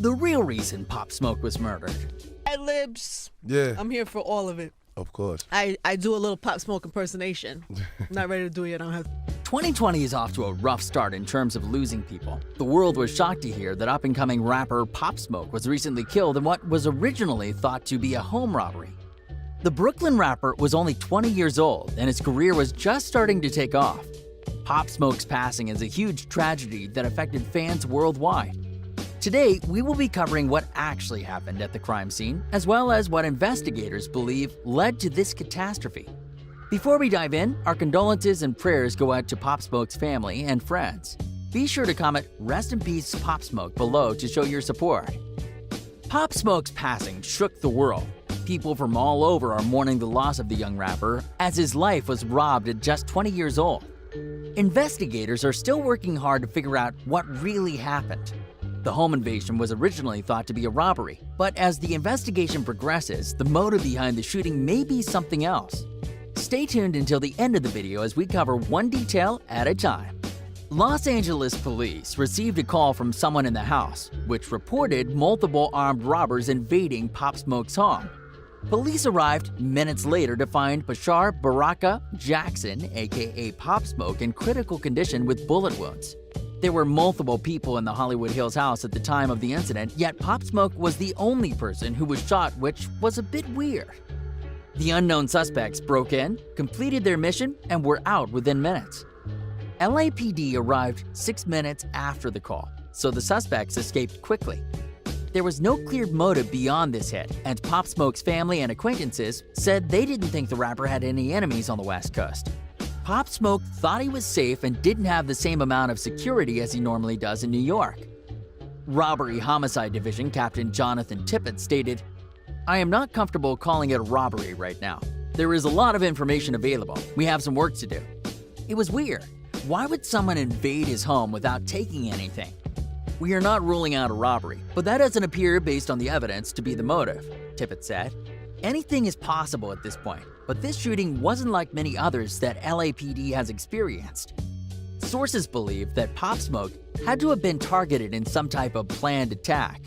the real reason Pop Smoke was murdered. Ad-libs. Yeah. I'm here for all of it. Of course. I do a little Pop Smoke impersonation. Not ready to do it yet. I don't have. 2020 is off to a rough start in terms of losing people. The world was shocked to hear that up-and-coming rapper Pop Smoke was recently killed in what was originally thought to be a home robbery. The Brooklyn rapper was only 20 years old, and his career was just starting to take off. Pop Smoke's passing is a huge tragedy that affected fans worldwide. Today, we will be covering what actually happened at the crime scene, as well as what investigators believe led to this catastrophe. Before we dive in, our condolences and prayers go out to Pop Smoke's family and friends. Be sure to comment "Rest in Peace Pop Smoke" below to show your support. Pop Smoke's passing shook the world. People from all over are mourning the loss of the young rapper, as his life was robbed at just 20 years old. Investigators are still working hard to figure out what really happened. The home invasion was originally thought to be a robbery, but as the investigation progresses, the motive behind the shooting may be something else. Stay tuned until the end of the video as we cover one detail at a time. Los Angeles police received a call from someone in the house, which reported multiple armed robbers invading Pop Smoke's home. Police arrived minutes later to find Bashar Baraka Jackson, aka Pop Smoke, in critical condition with bullet wounds. There were multiple people in the Hollywood Hills house at the time of the incident, yet Pop Smoke was the only person who was shot, which was a bit weird. The unknown suspects broke in, completed their mission, and were out within minutes. LAPD arrived 6 minutes after the call, so the suspects escaped quickly. There was no clear motive beyond this hit, and Pop Smoke's family and acquaintances said they didn't think the rapper had any enemies on the West Coast. Pop Smoke thought he was safe and didn't have the same amount of security as he normally does in New York. Robbery Homicide Division Captain Jonathan Tippett stated, "I am not comfortable calling it a robbery right now. There is a lot of information available. We have some work to do." It was weird. Why would someone invade his home without taking anything? "We are not ruling out a robbery, but that doesn't appear based on the evidence to be the motive," Tippett said. Anything is possible at this point, but this shooting wasn't like many others that LAPD has experienced. Sources believe that Pop Smoke had to have been targeted in some type of planned attack.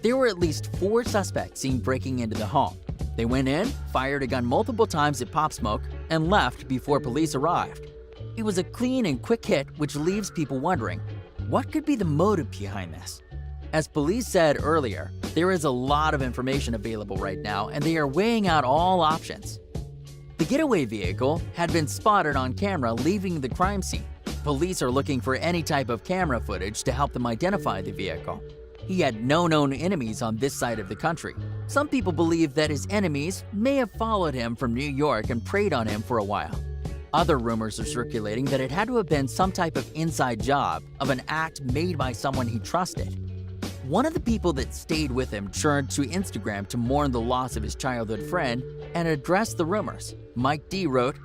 There were at least 4 suspects seen breaking into the home. They went in, fired a gun multiple times at Pop Smoke, and left before police arrived. It was a clean and quick hit, which leaves people wondering, what could be the motive behind this? As police said earlier, there is a lot of information available right now, and they are weighing out all options. The getaway vehicle had been spotted on camera leaving the crime scene. Police are looking for any type of camera footage to help them identify the vehicle. He had no known enemies on this side of the country. Some people believe that his enemies may have followed him from New York and preyed on him for a while. Other rumors are circulating that it had to have been some type of inside job of an act made by someone he trusted. One of the people that stayed with him turned to Instagram to mourn the loss of his childhood friend and address the rumors. Mike D wrote,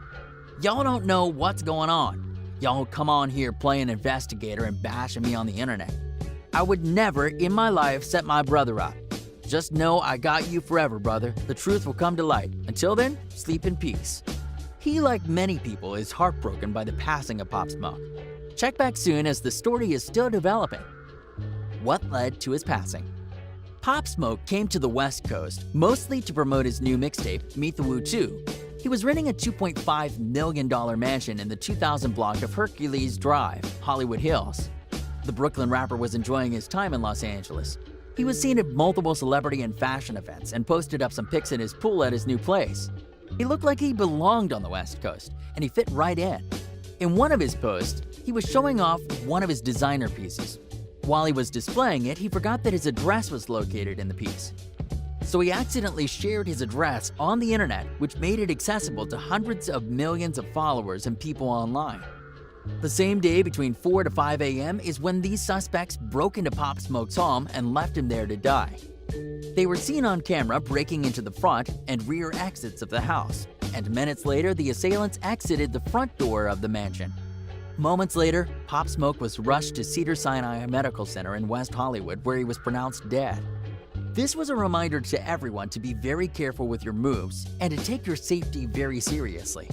"Y'all don't know what's going on. Y'all come on here playing investigator and bashing me on the internet. I would never in my life set my brother up. Just know I got you forever, brother. The truth will come to light. Until then, sleep in peace." He, like many people, is heartbroken by the passing of Pop Smoke. Check back soon as the story is still developing. What led to his passing? Pop Smoke came to the West Coast mostly to promote his new mixtape, Meet the Woo 2. He was renting a $2.5 million mansion in the 2000 block of Hercules Drive, Hollywood Hills. The Brooklyn rapper was enjoying his time in Los Angeles. He was seen at multiple celebrity and fashion events and posted up some pics in his pool at his new place. He looked like he belonged on the West Coast, and he fit right in. In one of his posts, he was showing off one of his designer pieces. While he was displaying it, he forgot that his address was located in the piece. So he accidentally shared his address on the internet, which made it accessible to hundreds of millions of followers and people online. The same day between 4 to 5 a.m. is when these suspects broke into Pop Smoke's home and left him there to die. They were seen on camera breaking into the front and rear exits of the house, and minutes later the assailants exited the front door of the mansion. Moments later, Pop Smoke was rushed to Cedars-Sinai Medical Center in West Hollywood, where he was pronounced dead. This was a reminder to everyone to be very careful with your moves and to take your safety very seriously.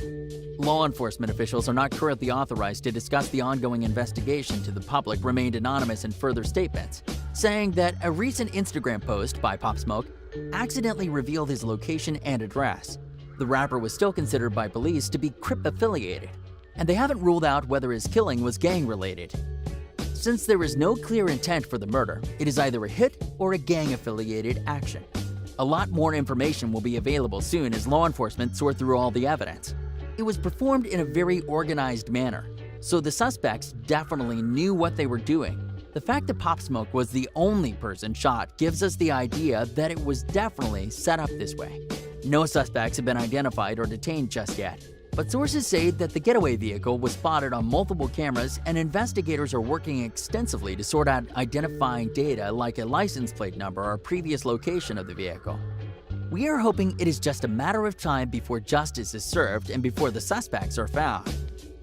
Law enforcement officials are not currently authorized to discuss the ongoing investigation to the public remained anonymous in further statements. saying that a recent Instagram post by Pop Smoke accidentally revealed his location and address. The rapper was still considered by police to be Crip affiliated, and they haven't ruled out whether his killing was gang-related. Since there is no clear intent for the murder, it is either a hit or a gang-affiliated action. A lot more information will be available soon as law enforcement sort through all the evidence. It was performed in a very organized manner, so the suspects definitely knew what they were doing. The fact that Pop Smoke was the only person shot gives us the idea that it was definitely set up this way. No suspects have been identified or detained just yet, but sources say that the getaway vehicle was spotted on multiple cameras and investigators are working extensively to sort out identifying data like a license plate number or previous location of the vehicle. We are hoping it is just a matter of time before justice is served and before the suspects are found.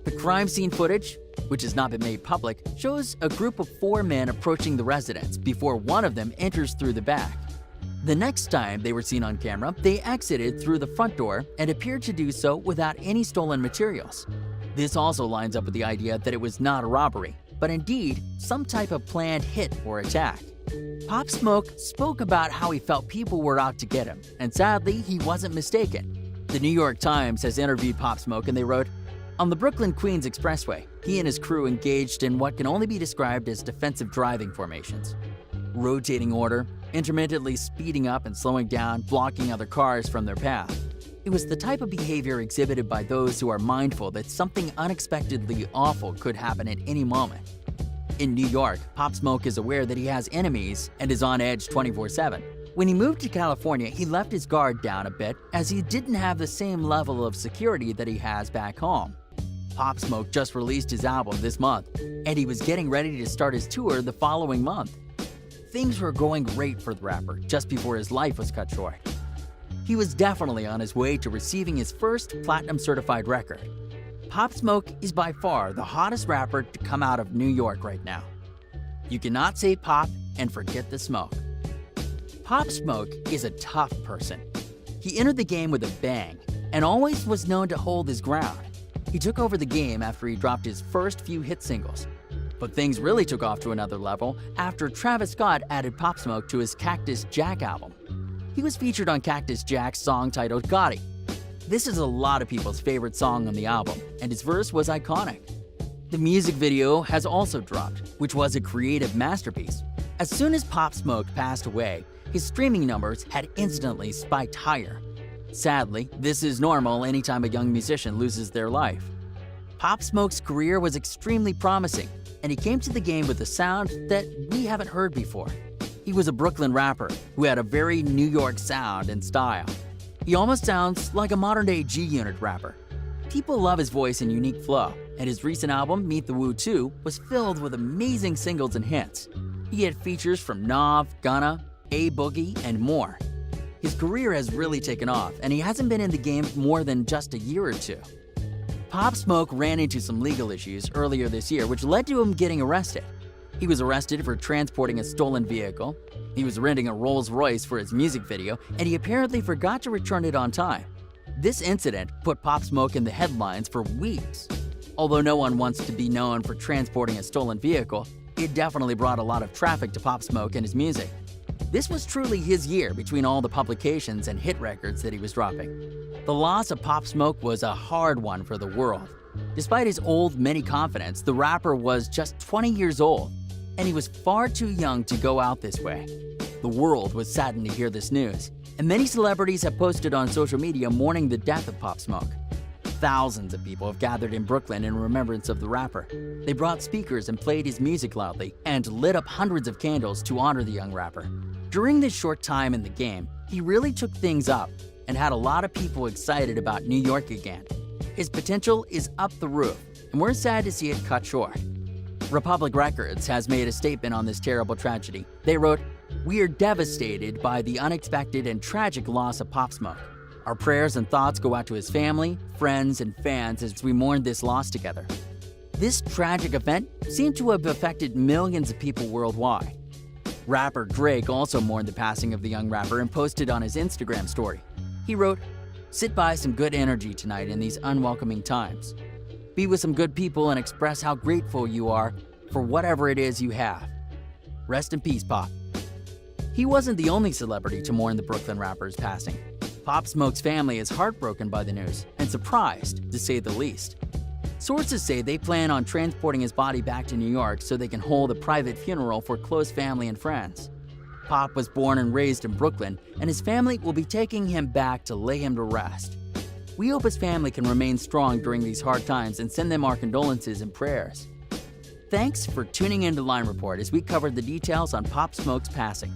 The crime scene footage, which has not been made public, shows a group of 4 men approaching the residence before one of them enters through the back. The next time they were seen on camera, they exited through the front door and appeared to do so without any stolen materials. This also lines up with the idea that it was not a robbery, but indeed some type of planned hit or attack. Pop Smoke spoke about how he felt people were out to get him, and sadly, he wasn't mistaken. The New York Times has interviewed Pop Smoke and they wrote, "On the Brooklyn-Queens Expressway, he and his crew engaged in what can only be described as defensive driving formations. Rotating order, intermittently speeding up and slowing down, blocking other cars from their path. It was the type of behavior exhibited by those who are mindful that something unexpectedly awful could happen at any moment. In New York, Pop Smoke is aware that he has enemies and is on edge 24/7. When he moved to California, he left his guard down a bit as he didn't have the same level of security that he has back home. Pop Smoke just released his album this month, and he was getting ready to start his tour the following month. Things were going great for the rapper just before his life was cut short. He was definitely on his way to receiving his first platinum-certified record. Pop Smoke is by far the hottest rapper to come out of New York right now. You cannot say pop and forget the smoke. Pop Smoke is a tough person. He entered the game with a bang and always was known to hold his ground. He took over the game after he dropped his first few hit singles. But things really took off to another level after Travis Scott added Pop Smoke to his Cactus Jack album. He was featured on Cactus Jack's song titled Gotti. This is a lot of people's favorite song on the album, and his verse was iconic. The music video has also dropped, which was a creative masterpiece. As soon as Pop Smoke passed away, his streaming numbers had instantly spiked higher. Sadly, this is normal anytime a young musician loses their life. Pop Smoke's career was extremely promising, and he came to the game with a sound that we haven't heard before. He was a Brooklyn rapper who had a very New York sound and style. He almost sounds like a modern-day G-Unit rapper. People love his voice and unique flow, and his recent album, Meet the Woo 2, was filled with amazing singles and hits. He had features from Nav, Gunna, A-Boogie, and more. His career has really taken off, and he hasn't been in the game more than just a year or two. Pop Smoke ran into some legal issues earlier this year, which led to him getting arrested. He was arrested for transporting a stolen vehicle, he was renting a Rolls-Royce for his music video, and he apparently forgot to return it on time. This incident put Pop Smoke in the headlines for weeks. Although no one wants to be known for transporting a stolen vehicle, it definitely brought a lot of traffic to Pop Smoke and his music. This was truly his year between all the publications and hit records that he was dropping. The loss of Pop Smoke was a hard one for the world. Despite his old many confidence, the rapper was just 20 years old, and he was far too young to go out this way. The world was saddened to hear this news, and many celebrities have posted on social media mourning the death of Pop Smoke. Thousands of people have gathered in Brooklyn in remembrance of the rapper. They brought speakers and played his music loudly and lit up hundreds of candles to honor the young rapper. During this short time in the game, he really took things up and had a lot of people excited about New York again. His potential is up the roof, and we're sad to see it cut short. Republic Records has made a statement on this terrible tragedy. They wrote, "We are devastated by the unexpected and tragic loss of Pop Smoke. Our prayers and thoughts go out to his family, friends, and fans as we mourn this loss together." This tragic event seemed to have affected millions of people worldwide. Rapper Drake also mourned the passing of the young rapper and posted on his Instagram story. He wrote, "Sit by some good energy tonight in these unwelcoming times. Be with some good people and express how grateful you are for whatever it is you have. Rest in peace, Pop. He wasn't the only celebrity to mourn the Brooklyn rapper's passing. Pop Smoke's family is heartbroken by the news and surprised, to say the least. Sources say they plan on transporting his body back to New York so they can hold a private funeral for close family and friends. Pop was born and raised in Brooklyn, and his family will be taking him back to lay him to rest. We hope his family can remain strong during these hard times and send them our condolences and prayers. Thanks for tuning in to Line Report as we covered the details on Pop Smoke's passing.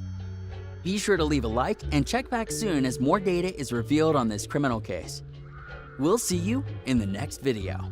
Be sure to leave a like and check back soon as more data is revealed on this criminal case. We'll see you in the next video.